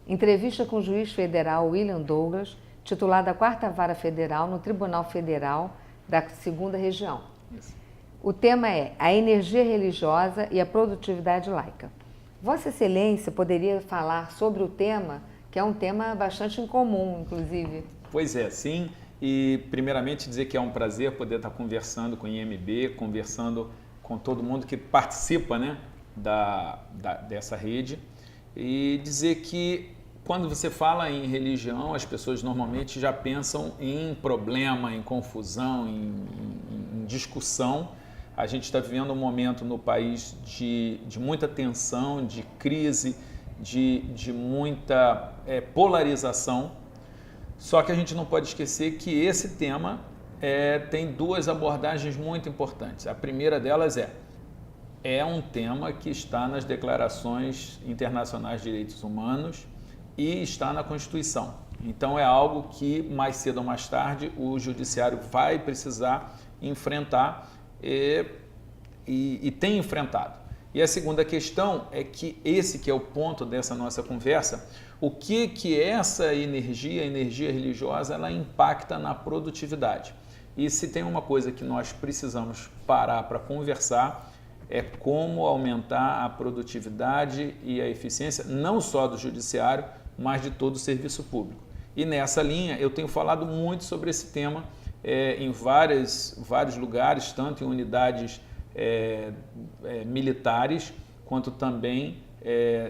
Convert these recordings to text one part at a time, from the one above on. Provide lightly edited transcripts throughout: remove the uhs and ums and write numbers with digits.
Entrevista com o juiz federal William Douglas, titular da 4ª Vara Federal no Tribunal Federal da 2ª Região. Isso. O tema é a energia religiosa e a produtividade laica. Vossa Excelência poderia falar sobre o tema, que é um tema bastante incomum, inclusive. Pois é, sim. E primeiramente dizer que é um prazer poder estar conversando com o IMB, conversando com todo mundo que participa, né, dessa rede, e dizer que quando você fala em religião, as pessoas normalmente já pensam em problema, em confusão, em discussão. A gente está vivendo um momento no país de muita tensão, de crise, de muita polarização. Só que a gente não pode esquecer que esse tema tem duas abordagens muito importantes. A primeira delas é um tema que está nas declarações internacionais de direitos humanos e está na Constituição. Então é algo que mais cedo ou mais tarde o judiciário vai precisar enfrentar e tem enfrentado. E a segunda questão é que esse que é o ponto dessa nossa conversa, o que essa energia religiosa, ela impacta na produtividade. E se tem uma coisa que nós precisamos parar para conversar, é como aumentar a produtividade e a eficiência, não só do judiciário, mas de todo o serviço público. E nessa linha, eu tenho falado muito sobre esse tema em vários lugares, tanto em unidades militares, quanto também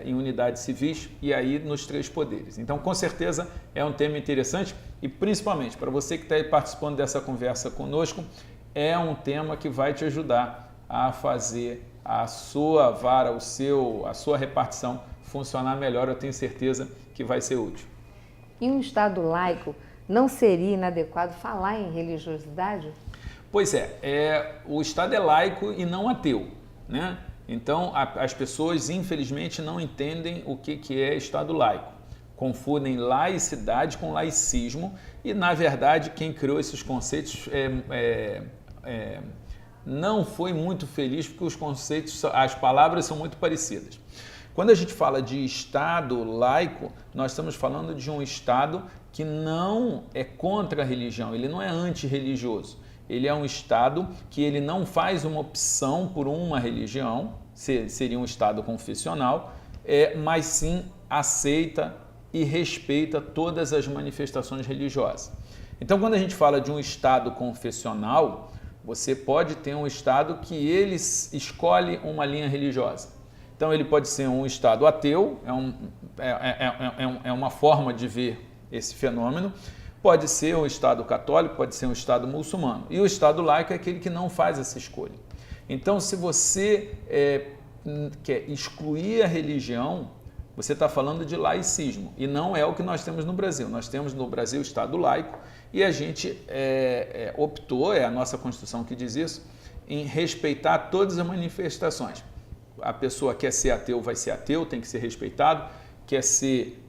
em unidades civis e aí nos 3 poderes. Então, com certeza, é um tema interessante e, principalmente, para você que está aí participando dessa conversa conosco, é um tema que vai te ajudar a fazer a sua vara, a sua repartição funcionar melhor. Eu tenho certeza que vai ser útil. Em um Estado laico, não seria inadequado falar em religiosidade? Pois o Estado é laico e não ateu, né? Então, as pessoas, infelizmente, não entendem o que é Estado laico. Confundem laicidade com laicismo e, na verdade, quem criou esses conceitos não foi muito feliz porque os conceitos, as palavras são muito parecidas. Quando a gente fala de Estado laico, nós estamos falando de um Estado que não é contra a religião, ele não é antirreligioso. Ele é um Estado que ele não faz uma opção por uma religião, seria um Estado confessional, mas sim aceita e respeita todas as manifestações religiosas. Então, quando a gente fala de um Estado confessional, você pode ter um Estado que ele escolhe uma linha religiosa. Então, ele pode ser um Estado ateu, é uma forma de ver esse fenômeno. Pode ser um Estado católico, pode ser um Estado muçulmano. E o Estado laico é aquele que não faz essa escolha. Então, se você quer excluir a religião, você está falando de laicismo. E não é o que nós temos no Brasil. Nós temos no Brasil o Estado laico e a gente optou, é a nossa Constituição que diz isso, em respeitar todas as manifestações. A pessoa quer ser ateu, vai ser ateu, tem que ser respeitado. Quer ser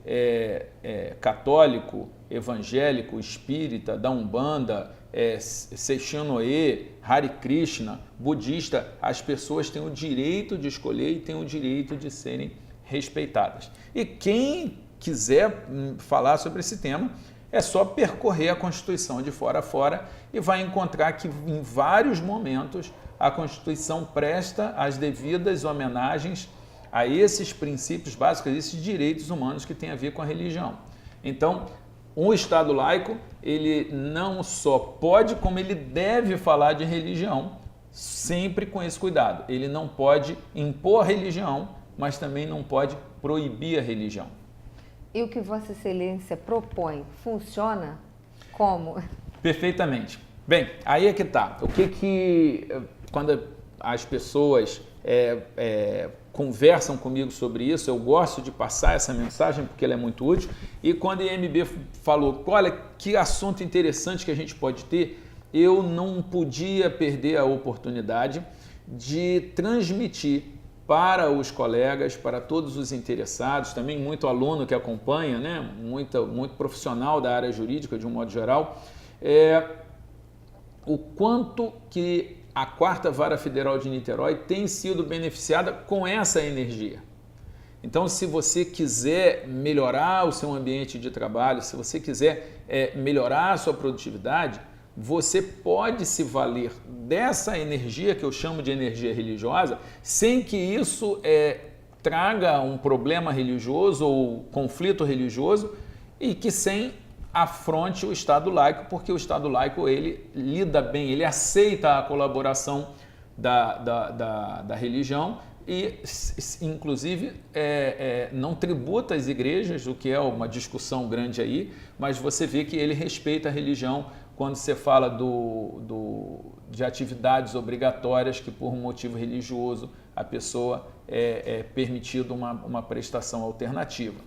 católico, evangélico, espírita, da Umbanda, Seixinoe, Hare Krishna, budista, as pessoas têm o direito de escolher e têm o direito de serem respeitadas. E quem quiser falar sobre esse tema, é só percorrer a Constituição de fora a fora e vai encontrar que em vários momentos a Constituição presta as devidas homenagens a esses princípios básicos, a esses direitos humanos que têm a ver com a religião. Então, um Estado laico, ele não só pode, como ele deve falar de religião, sempre com esse cuidado. Ele não pode impor a religião, mas também não pode proibir a religião. E o que Vossa Excelência propõe, funciona? Como? Perfeitamente. Bem, aí é que está. Quando as pessoas conversam comigo sobre isso, eu gosto de passar essa mensagem porque ela é muito útil. E quando a IMB falou, olha, que assunto interessante que a gente pode ter, eu não podia perder a oportunidade de transmitir para os colegas, para todos os interessados, também muito aluno que acompanha, né? muito profissional da área jurídica de um modo geral, o quanto que a 4ª Vara Federal de Niterói tem sido beneficiada com essa energia. Então, se você quiser melhorar o seu ambiente de trabalho, se você quiser melhorar a sua produtividade, você pode se valer dessa energia que eu chamo de energia religiosa, sem que isso traga um problema religioso ou conflito religioso e que sem afronte o Estado laico, porque o Estado laico ele lida bem, ele aceita a colaboração da religião e, inclusive, não tributa as igrejas, o que é uma discussão grande aí, mas você vê que ele respeita a religião quando você fala de atividades obrigatórias que, por um motivo religioso, a pessoa é permitido uma prestação alternativa.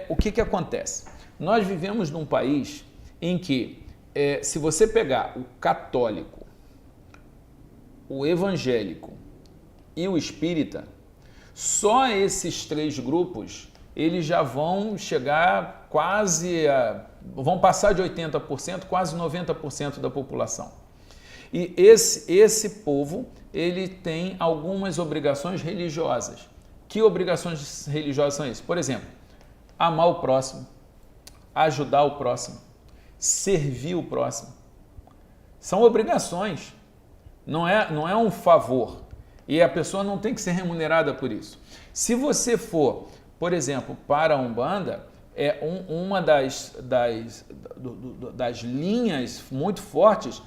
O que acontece? Nós vivemos num país em que, se você pegar o católico, o evangélico e o espírita, só esses três grupos, eles já vão chegar vão passar de 80%, quase 90% da população. E esse povo, ele tem algumas obrigações religiosas. Que obrigações religiosas são essas? Por exemplo, amar o próximo, ajudar o próximo, servir o próximo. São obrigações, não é um favor. E a pessoa não tem que ser remunerada por isso. Se você for, por exemplo, para a Umbanda, uma das linhas muito fortes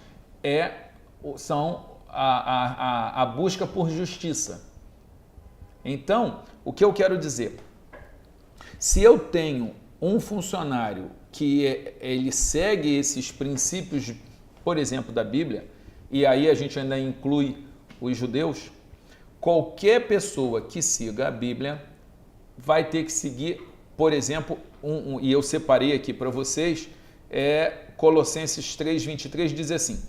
são a busca por justiça. Então, o que eu quero dizer? Se eu tenho um funcionário que ele segue esses princípios, por exemplo, da Bíblia, e aí a gente ainda inclui os judeus, qualquer pessoa que siga a Bíblia vai ter que seguir, por exemplo, e eu separei aqui para vocês, Colossenses 3:23 diz assim: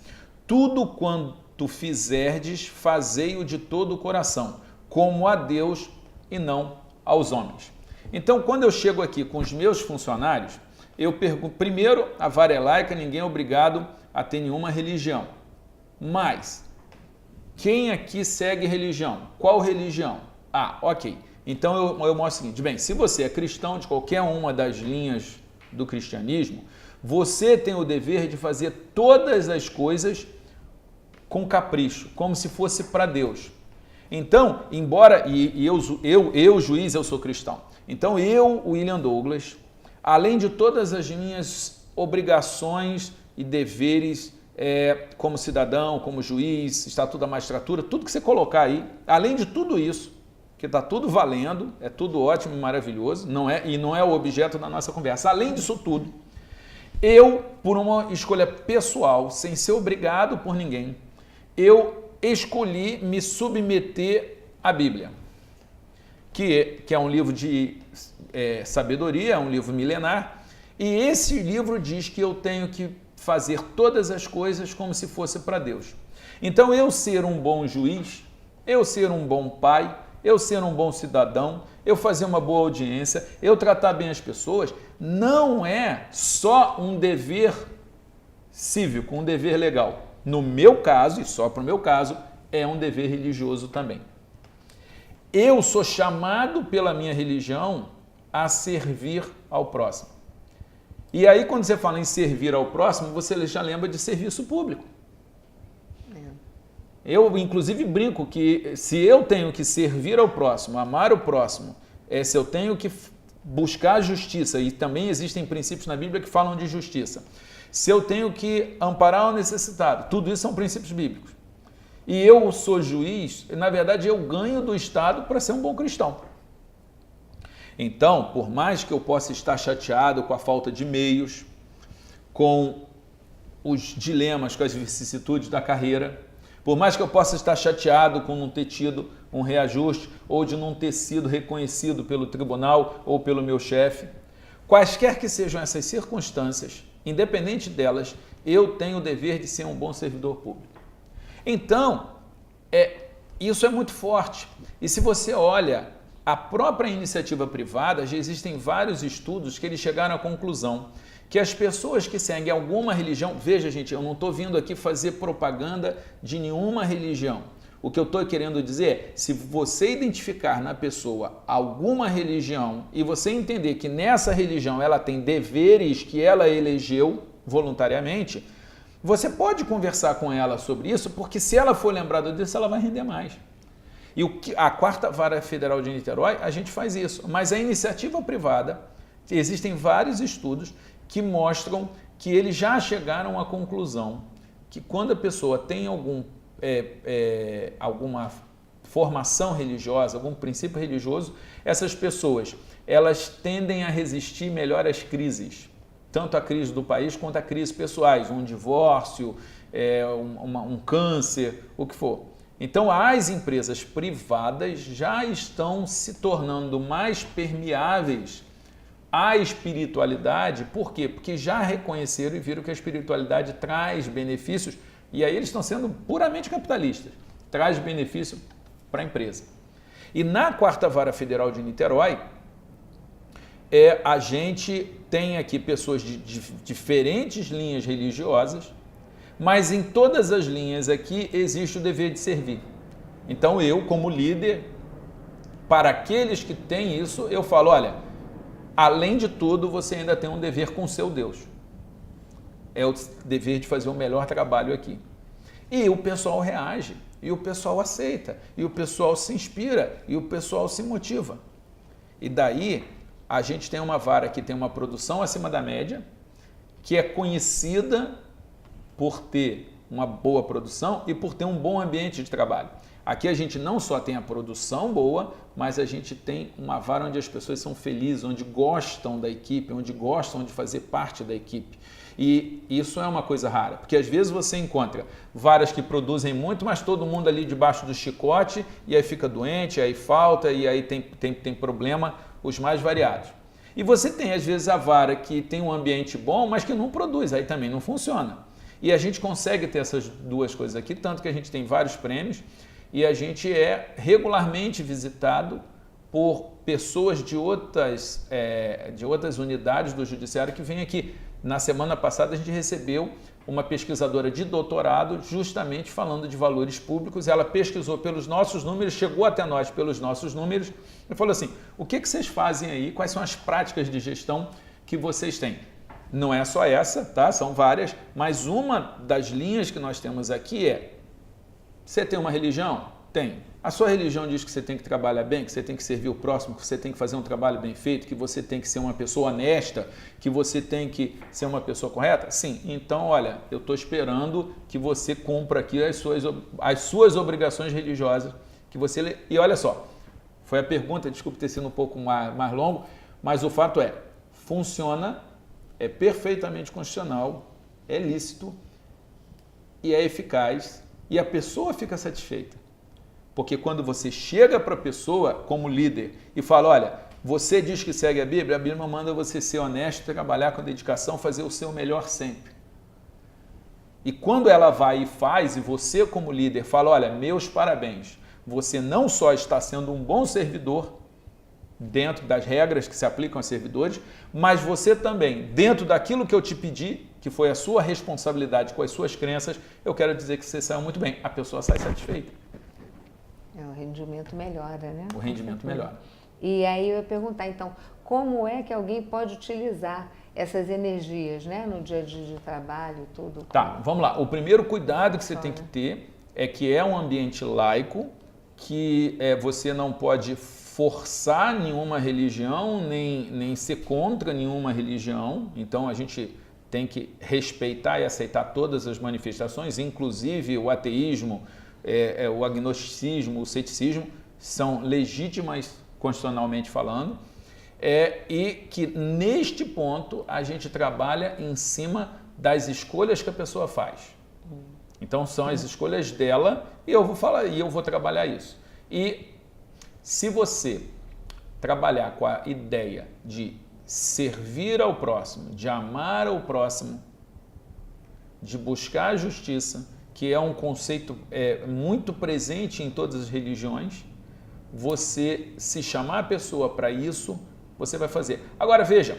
tudo quanto fizerdes, fazei-o de todo o coração, como a Deus e não aos homens. Então, quando eu chego aqui com os meus funcionários, eu pergunto, primeiro, a vara é laica, ninguém é obrigado a ter nenhuma religião. Mas, quem aqui segue religião? Qual religião? Ok. Então eu mostro o seguinte, bem, se você é cristão de qualquer uma das linhas do cristianismo, você tem o dever de fazer todas as coisas com capricho, como se fosse para Deus. Então, embora, eu juiz, eu sou cristão. Então eu, William Douglas, além de todas as minhas obrigações e deveres como cidadão, como juiz, estatuto da magistratura, tudo que você colocar aí, além de tudo isso, que está tudo valendo, é tudo ótimo e maravilhoso, não é o objeto da nossa conversa. Além disso tudo, eu, por uma escolha pessoal, sem ser obrigado por ninguém, eu escolhi me submeter à Bíblia, que é um livro de sabedoria, é um livro milenar, e esse livro diz que eu tenho que fazer todas as coisas como se fosse para Deus. Então, eu ser um bom juiz, eu ser um bom pai, eu ser um bom cidadão, eu fazer uma boa audiência, eu tratar bem as pessoas, não é só um dever cívico, um dever legal. No meu caso, e só para o meu caso, é um dever religioso também. Eu sou chamado pela minha religião a servir ao próximo. E aí, quando você fala em servir ao próximo, você já lembra de serviço público. Eu, inclusive, brinco que se eu tenho que servir ao próximo, amar o próximo, se eu tenho que buscar a justiça, e também existem princípios na Bíblia que falam de justiça, se eu tenho que amparar o necessitado, tudo isso são princípios bíblicos. E eu sou juiz, na verdade, eu ganho do Estado para ser um bom cristão. Então, por mais que eu possa estar chateado com a falta de meios, com os dilemas, com as vicissitudes da carreira, por mais que eu possa estar chateado com não ter tido um reajuste ou de não ter sido reconhecido pelo tribunal ou pelo meu chefe, quaisquer que sejam essas circunstâncias, independente delas, eu tenho o dever de ser um bom servidor público. Então, isso é muito forte. E se você olha a própria iniciativa privada, já existem vários estudos que eles chegaram à conclusão que as pessoas que seguem alguma religião, veja gente, eu não estou vindo aqui fazer propaganda de nenhuma religião. O que eu estou querendo dizer é, se você identificar na pessoa alguma religião e você entender que nessa religião ela tem deveres que ela elegeu voluntariamente, você pode conversar com ela sobre isso, porque se ela for lembrada disso, ela vai render mais. E a Quarta Vara Federal de Niterói, a gente faz isso. Mas a iniciativa privada, existem vários estudos que mostram que eles já chegaram à conclusão que quando a pessoa tem alguma formação religiosa, algum princípio religioso, essas pessoas elas tendem a resistir melhor às crises, tanto a crise do país quanto a crises pessoais, um divórcio, um câncer, o que for. Então, as empresas privadas já estão se tornando mais permeáveis à espiritualidade. Por quê? Porque já reconheceram e viram que a espiritualidade traz benefícios, e aí eles estão sendo puramente capitalistas, traz benefício para a empresa. E na Quarta Vara Federal de Niterói, a gente tem aqui pessoas de diferentes linhas religiosas, mas em todas as linhas aqui existe o dever de servir. Então eu, como líder, para aqueles que têm isso, eu falo, olha, além de tudo, você ainda tem um dever com o seu Deus. É o dever de fazer o melhor trabalho aqui. E o pessoal reage, e o pessoal aceita, e o pessoal se inspira, e o pessoal se motiva. E daí, a gente tem uma vara que tem uma produção acima da média, que é conhecida por ter uma boa produção e por ter um bom ambiente de trabalho. Aqui a gente não só tem a produção boa, mas a gente tem uma vara onde as pessoas são felizes, onde gostam da equipe, onde gostam de fazer parte da equipe. E isso é uma coisa rara, porque às vezes você encontra varas que produzem muito, mas todo mundo ali debaixo do chicote, e aí fica doente, aí falta, e aí tem problema, os mais variados. E você tem às vezes a vara que tem um ambiente bom, mas que não produz, aí também não funciona. E a gente consegue ter essas duas coisas aqui, tanto que a gente tem vários prêmios e a gente é regularmente visitado por pessoas de outras unidades do judiciário que vêm aqui. Na semana passada a gente recebeu uma pesquisadora de doutorado justamente falando de valores públicos. Ela pesquisou pelos nossos números, chegou até nós pelos nossos números e falou assim, o que vocês fazem aí? Quais são as práticas de gestão que vocês têm? Não é só essa, tá? São várias, mas uma das linhas que nós temos aqui é: você tem uma religião? Tem. A sua religião diz que você tem que trabalhar bem, que você tem que servir o próximo, que você tem que fazer um trabalho bem feito, que você tem que ser uma pessoa honesta, que você tem que ser uma pessoa correta? Sim. Então, olha, eu estou esperando que você cumpra aqui as suas obrigações religiosas. E olha só, foi a pergunta, desculpe ter sido um pouco mais longo, mas o fato é, funciona, é perfeitamente constitucional, é lícito e é eficaz e a pessoa fica satisfeita. Porque quando você chega para a pessoa como líder e fala, olha, você diz que segue a Bíblia manda você ser honesto, trabalhar com dedicação, fazer o seu melhor sempre. E quando ela vai e faz, e você como líder fala, olha, meus parabéns, você não só está sendo um bom servidor, dentro das regras que se aplicam aos servidores, mas você também, dentro daquilo que eu te pedi, que foi a sua responsabilidade com as suas crenças, eu quero dizer que você saiu muito bem. A pessoa sai satisfeita. O rendimento melhora, né? O rendimento melhora. E aí eu ia perguntar, então, como é que alguém pode utilizar essas energias, né, no dia a dia de trabalho e tudo? Tá, vamos lá. O primeiro cuidado que você tem que ter é que é um ambiente laico, que você não pode forçar nenhuma religião, nem ser contra nenhuma religião. Então, a gente tem que respeitar e aceitar todas as manifestações, inclusive o ateísmo, o agnosticismo, o ceticismo, são legítimas constitucionalmente falando, e que neste ponto a gente trabalha em cima das escolhas que a pessoa faz. Então, são as escolhas dela e eu vou trabalhar isso. E se você trabalhar com a ideia de servir ao próximo, de amar ao próximo, de buscar a justiça, que é um conceito muito presente em todas as religiões, você se chamar a pessoa para isso, você vai fazer. Agora, veja,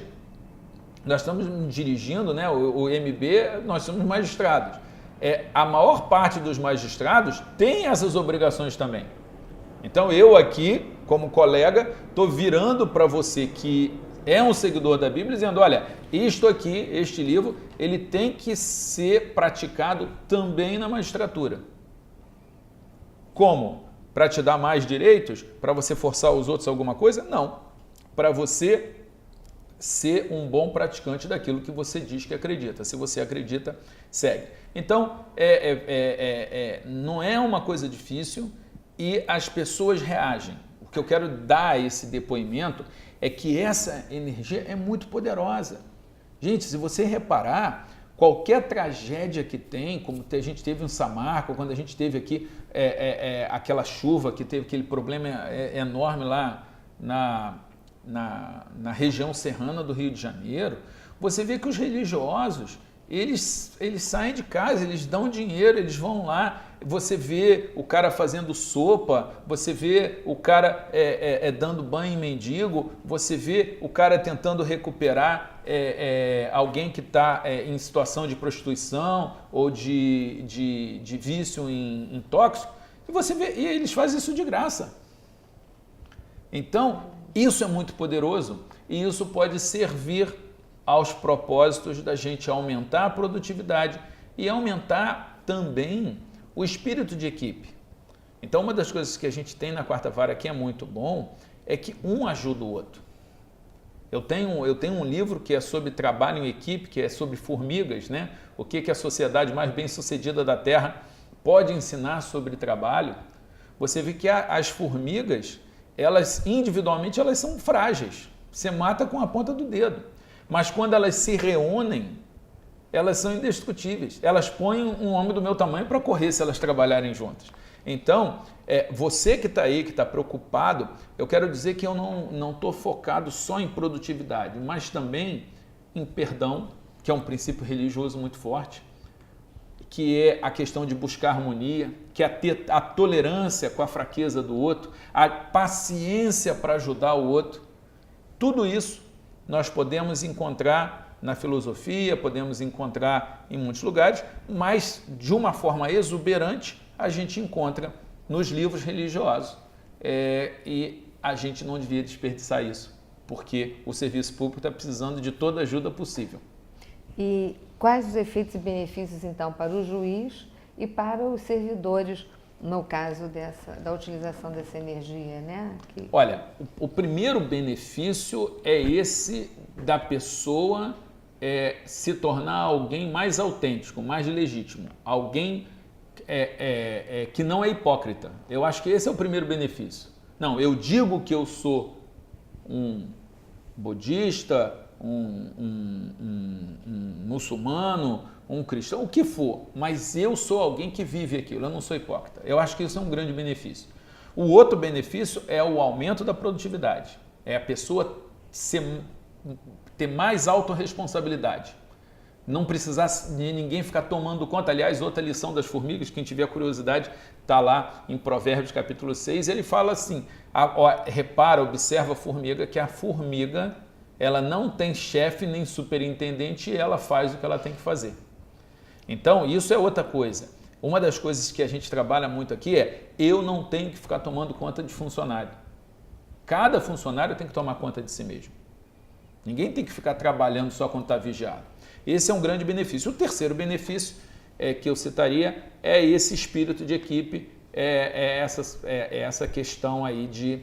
nós estamos dirigindo, né, o MB, nós somos magistrados. a maior parte dos magistrados tem essas obrigações também. Então eu aqui, como colega, estou virando para você que é um seguidor da Bíblia, dizendo, olha, isto aqui, este livro, ele tem que ser praticado também na magistratura. Como? Para te dar mais direitos? Para você forçar os outros a alguma coisa? Não. Para você ser um bom praticante daquilo que você diz que acredita. Se você acredita, segue. Então, não é uma coisa difícil e as pessoas reagem. O que eu quero dar a esse depoimento é que essa energia é muito poderosa. Gente, se você reparar, qualquer tragédia que tem, como a gente teve em Samarco, quando a gente teve aqui aquela chuva, que teve aquele problema enorme lá na região serrana do Rio de Janeiro, você vê que os religiosos, eles saem de casa, eles dão dinheiro, eles vão lá, você vê o cara fazendo sopa, você vê o cara dando banho em mendigo, você vê o cara tentando recuperar alguém que está em situação de prostituição ou de vício em tóxico, e você vê, e eles fazem isso de graça. Então, isso é muito poderoso e isso pode servir aos propósitos da gente aumentar a produtividade e aumentar também o espírito de equipe. Então, uma das coisas que a gente tem na Quarta Vara que é muito bom é que um ajuda o outro. Eu tenho um livro que é sobre trabalho em equipe, que é sobre formigas, né? O que a sociedade mais bem-sucedida da Terra pode ensinar sobre trabalho. Você vê que as formigas, elas individualmente elas são frágeis. Você mata com a ponta do dedo. Mas quando elas se reúnem, elas são indestrutíveis. Elas põem um homem do meu tamanho para correr se elas trabalharem juntas. Então, você que está aí, que está preocupado, eu quero dizer que eu não estou focado só em produtividade, mas também em perdão, que é um princípio religioso muito forte, que é a questão de buscar harmonia, que é ter a tolerância com a fraqueza do outro, a paciência para ajudar o outro. Tudo isso nós podemos encontrar na filosofia, podemos encontrar em muitos lugares, mas de uma forma exuberante a gente encontra nos livros religiosos. E a gente não devia desperdiçar isso, porque o serviço público está precisando de toda a ajuda possível. E quais os efeitos e benefícios, então, para o juiz e para os servidores, no caso da utilização dessa energia, né? Olha, o primeiro benefício é esse da pessoa se tornar alguém mais autêntico, mais legítimo, alguém que não é hipócrita. Eu acho que esse é o primeiro benefício. Não, eu digo que eu sou um budista, um muçulmano, um cristão, o que for, mas eu sou alguém que vive aquilo, eu não sou hipócrita. Eu acho que isso é um grande benefício. O outro benefício é o aumento da produtividade, é a pessoa ter mais autorresponsabilidade, não precisar de ninguém ficar tomando conta. Aliás, outra lição das formigas, quem tiver curiosidade, está lá em Provérbios capítulo 6, ele fala assim, repara, observa a formiga, que a formiga ela não tem chefe nem superintendente e ela faz o que ela tem que fazer. Então, isso é outra coisa. Uma das coisas que a gente trabalha muito aqui eu não tenho que ficar tomando conta de funcionário. Cada funcionário tem que tomar conta de si mesmo. Ninguém tem que ficar trabalhando só quando está vigiado. Esse é um grande benefício. O terceiro benefício que eu citaria é esse espírito de equipe, essa questão aí de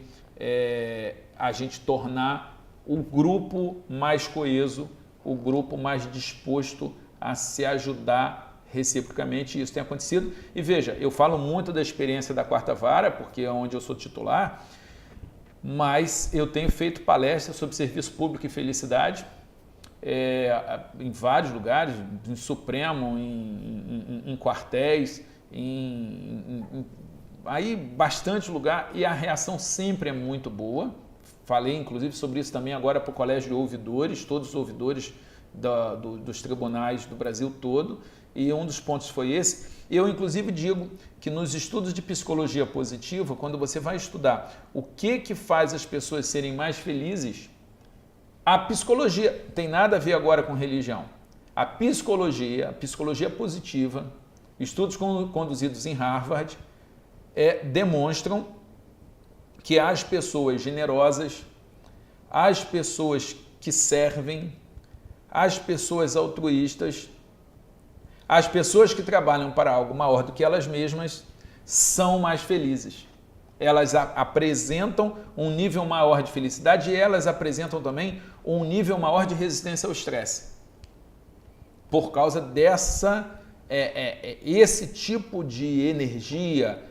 a gente tornar o grupo mais coeso, o grupo mais disposto a se ajudar reciprocamente, e isso tem acontecido. E veja, eu falo muito da experiência da Quarta Vara, porque é onde eu sou titular, mas eu tenho feito palestras sobre serviço público e felicidade em vários lugares, em Supremo, em quartéis, aí bastante lugar, e a reação sempre é muito boa. Falei, inclusive, sobre isso também agora para o Colégio de Ouvidores, todos os ouvidores dos tribunais do Brasil todo, e um dos pontos foi esse. Eu, inclusive, digo que nos estudos de psicologia positiva, quando você vai estudar o que faz as pessoas serem mais felizes, a psicologia tem nada a ver agora com religião. A psicologia positiva, estudos conduzidos em Harvard demonstram que as pessoas generosas, as pessoas que servem, as pessoas altruístas, as pessoas que trabalham para algo maior do que elas mesmas são mais felizes. Elas apresentam um nível maior de felicidade e elas apresentam também um nível maior de resistência ao estresse. Por causa esse tipo de energia,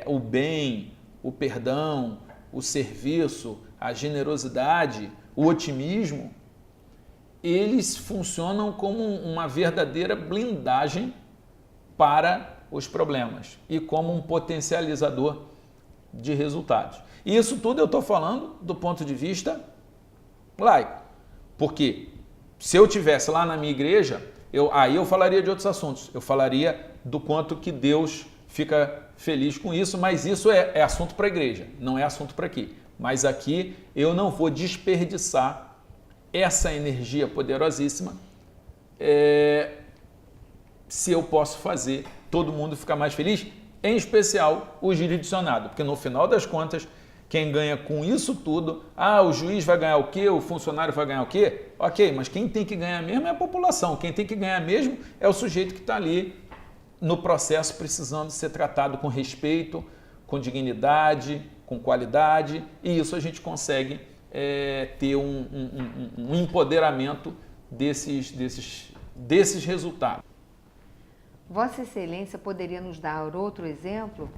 o bem, o perdão, o serviço, a generosidade, o otimismo, eles funcionam como uma verdadeira blindagem para os problemas e como um potencializador de resultados. E isso tudo eu estou falando do ponto de vista laico. Porque se eu tivesse lá na minha igreja, aí eu falaria de outros assuntos. Eu falaria do quanto que Deus fica feliz com isso, mas isso é assunto para a igreja, não é assunto para aqui. Mas aqui eu não vou desperdiçar essa energia poderosíssima se eu posso fazer todo mundo ficar mais feliz, em especial o jurisdicionado, porque no final das contas, quem ganha com isso tudo, o juiz vai ganhar o quê? O funcionário vai ganhar o quê? Ok, mas quem tem que ganhar mesmo é a população, quem tem que ganhar mesmo é o sujeito que está ali no processo precisando ser tratado com respeito, com dignidade, com qualidade, e isso a gente consegue ter um empoderamento desses resultados. Vossa Excelência poderia nos dar outro exemplo?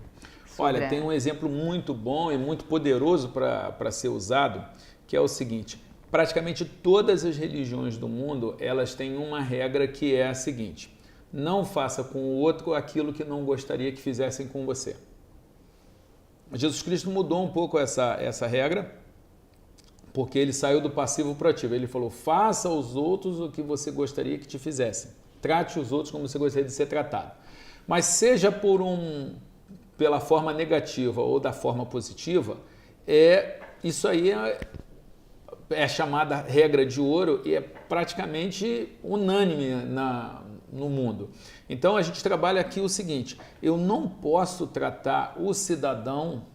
Olha, tem um exemplo muito bom e muito poderoso para ser usado, que é o seguinte: praticamente todas as religiões do mundo, elas têm uma regra que é a seguinte: não faça com o outro aquilo que não gostaria que fizessem com você. Jesus Cristo mudou um pouco essa regra, porque ele saiu do passivo para o ativo. Ele falou: faça aos outros o que você gostaria que te fizessem. Trate os outros como você gostaria de ser tratado. Mas seja pela forma negativa ou da forma positiva, isso aí é chamada regra de ouro e é praticamente unânime no mundo. Então a gente trabalha aqui o seguinte: eu não posso tratar o cidadão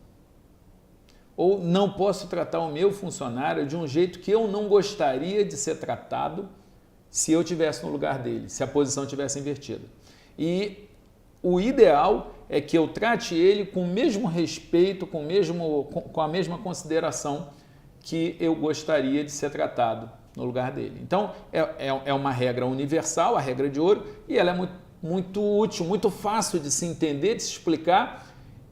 ou não posso tratar o meu funcionário de um jeito que eu não gostaria de ser tratado se eu estivesse no lugar dele, se a posição tivesse invertida. E o ideal é que eu trate ele com o mesmo respeito, com a mesma consideração que eu gostaria de ser tratado no lugar dele. Então, é uma regra universal, a regra de ouro, e ela é muito útil, muito fácil de se entender, de se explicar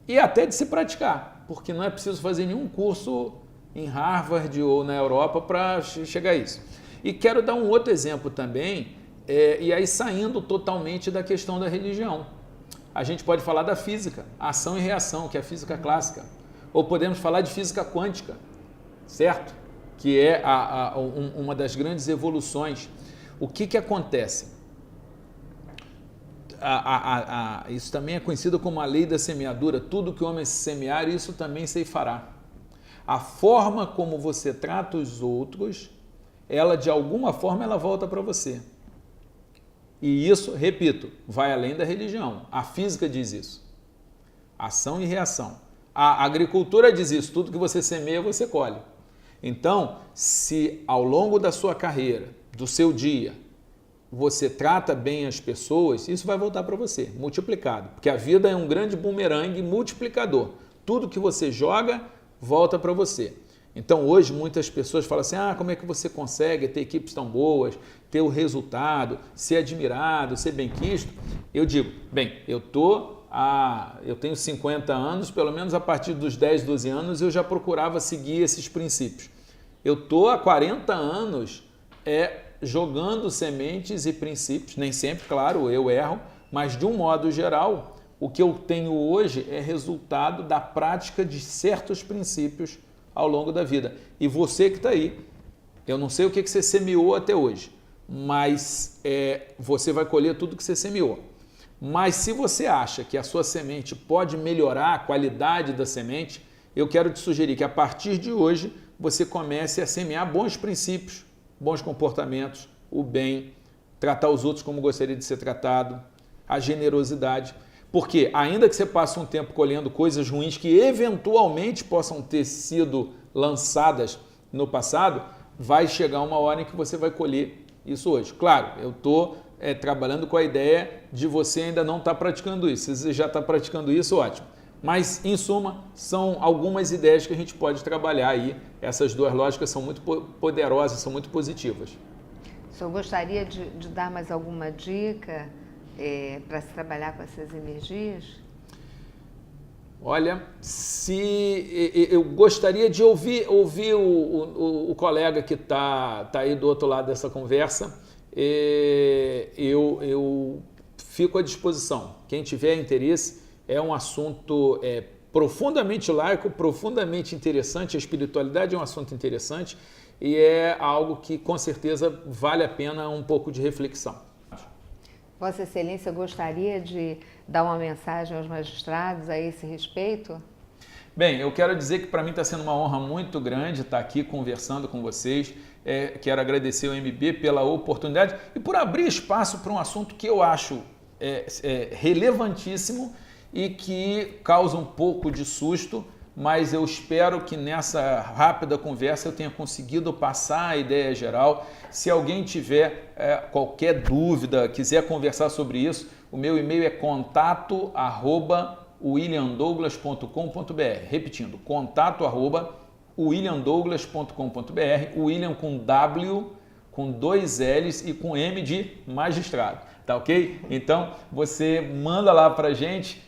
e até de se praticar, porque não é preciso fazer nenhum curso em Harvard ou na Europa para chegar a isso. E quero dar um outro exemplo também, e aí saindo totalmente da questão da religião. A gente pode falar da física, ação e reação, que é a física clássica. Ou podemos falar de física quântica, certo? Que é uma das grandes evoluções. O que acontece? Isso também é conhecido como a lei da semeadura. Tudo que o homem semear, isso também ceifará. A forma como você trata os outros, ela de alguma forma ela volta para você. E isso, repito, vai além da religião. A física diz isso. Ação e reação. A agricultura diz isso. Tudo que você semeia, você colhe. Então, se ao longo da sua carreira, do seu dia, você trata bem as pessoas, isso vai voltar para você, multiplicado. Porque a vida é um grande bumerangue multiplicador. Tudo que você joga, volta para você. Então, hoje, muitas pessoas falam assim: como é que você consegue ter equipes tão boas, ter o resultado, ser admirado, ser bem-quisto? Eu digo, eu tenho 50 anos, pelo menos a partir dos 10, 12 anos, eu já procurava seguir esses princípios. Eu estou há 40 anos jogando sementes e princípios, nem sempre, claro, eu erro, mas de um modo geral, o que eu tenho hoje é resultado da prática de certos princípios ao longo da vida. E você que está aí, eu não sei o que você semeou até hoje, mas você vai colher tudo que você semeou. Mas se você acha que a sua semente pode melhorar a qualidade da semente, eu quero te sugerir que a partir de hoje você comece a semear bons princípios, bons comportamentos, o bem, tratar os outros como gostaria de ser tratado, a generosidade. Porque ainda que você passe um tempo colhendo coisas ruins que eventualmente possam ter sido lançadas no passado, vai chegar uma hora em que você vai colher isso hoje. Claro, eu estou trabalhando com a ideia de você ainda não estar praticando isso. Se você já está praticando isso, ótimo. Mas, em suma, são algumas ideias que a gente pode trabalhar aí. Essas duas lógicas são muito poderosas, são muito positivas. O senhor gostaria de dar mais alguma dica para se trabalhar com essas energias? Olha, eu gostaria de ouvir o colega que está aí do outro lado dessa conversa. Eu fico à disposição. Quem tiver interesse, é um assunto profundamente laico, profundamente interessante. A espiritualidade é um assunto interessante e é algo que com certeza vale a pena um pouco de reflexão. Vossa Excelência gostaria de dar uma mensagem aos magistrados a esse respeito? Bem, eu quero dizer que para mim está sendo uma honra muito grande estar aqui conversando com vocês. Quero agradecer ao MB pela oportunidade e por abrir espaço para um assunto que eu acho relevantíssimo e que causa um pouco de susto, mas eu espero que nessa rápida conversa eu tenha conseguido passar a ideia geral. Se alguém tiver qualquer dúvida, quiser conversar sobre isso, o meu e-mail é contato@williamdouglas.com.br. Repetindo, contato@williamdouglas.com.br, William com W, com 2 L's e com M de magistrado, tá ok? Então, você manda lá pra gente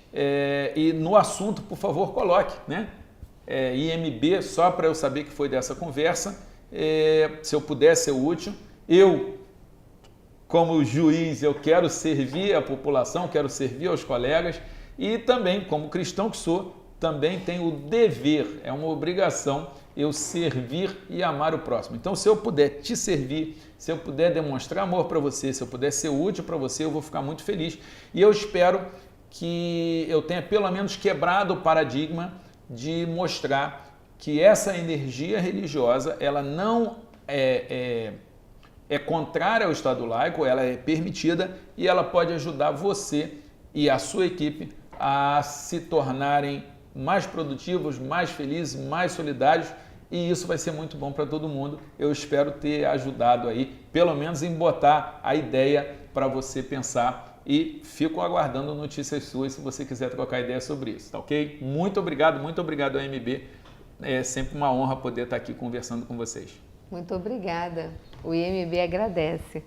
e no assunto, por favor, coloque, né? IMB, só para eu saber que foi dessa conversa, se eu puder ser útil. Eu, como juiz, eu quero servir a população, quero servir aos colegas e também, como cristão que sou, também tenho o dever, é uma obrigação eu servir e amar o próximo. Então, se eu puder te servir, se eu puder demonstrar amor para você, se eu puder ser útil para você, eu vou ficar muito feliz. E eu espero que eu tenha pelo menos quebrado o paradigma de mostrar que essa energia religiosa, ela não é contrária ao Estado laico, ela é permitida e ela pode ajudar você e a sua equipe a se tornarem mais produtivos, mais felizes, mais solidários e isso vai ser muito bom para todo mundo. Eu espero ter ajudado aí, pelo menos em botar a ideia para você pensar e fico aguardando notícias suas se você quiser trocar ideia sobre isso, tá ok? Muito obrigado ao MB. É sempre uma honra poder estar aqui conversando com vocês. Muito obrigada. O IMB agradece.